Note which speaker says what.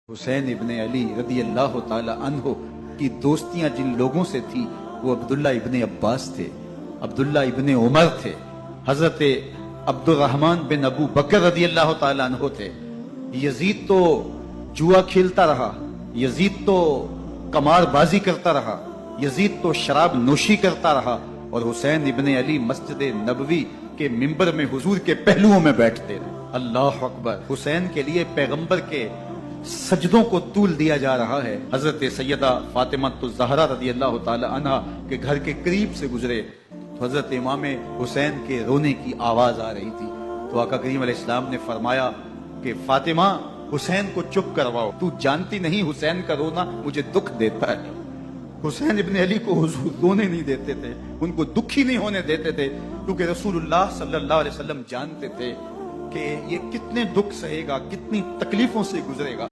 Speaker 1: حسین ابن علی رضی اللہ تعالی عنہ کی دوستیاں جن لوگوں سے تھی وہ عبداللہ ابن عباس تھے، عبداللہ ابن عمر تھے، حضرت عبد الرحمن بن ابو بکر رضی اللہ تعالی عنہ تھے۔ یزید تو جوا کھیلتا رہا، یزید تو قمار بازی کرتا رہا، یزید تو شراب نوشی کرتا رہا، اور حسین ابن علی مسجد نبوی کے ممبر میں حضور کے پہلوؤں میں بیٹھتے رہے۔ اللہ اکبر! حسین کے لیے پیغمبر کے سجدوں کو طول دیا جا رہا ہے۔ حضرت سیدہ فاطمہ الزہرا رضی اللہ تعالی عنہا کے گھر کے قریب سے گزرے تو حضرت امام حسین کے رونے کی آواز آ رہی تھی، تو آقا کریم علیہ السلام نے فرمایا کہ فاطمہ حسین کو چپ کرواؤ، تو جانتی نہیں حسین کا رونا مجھے دکھ دیتا ہے۔ حسین ابن علی کو حضور رونے نہیں دیتے تھے، ان کو دکھی نہیں ہونے دیتے تھے، کیونکہ رسول اللہ صلی اللہ علیہ وسلم جانتے تھے کہ یہ کتنے دکھ سہے گا، کتنی تکلیفوں سے گزرے گا۔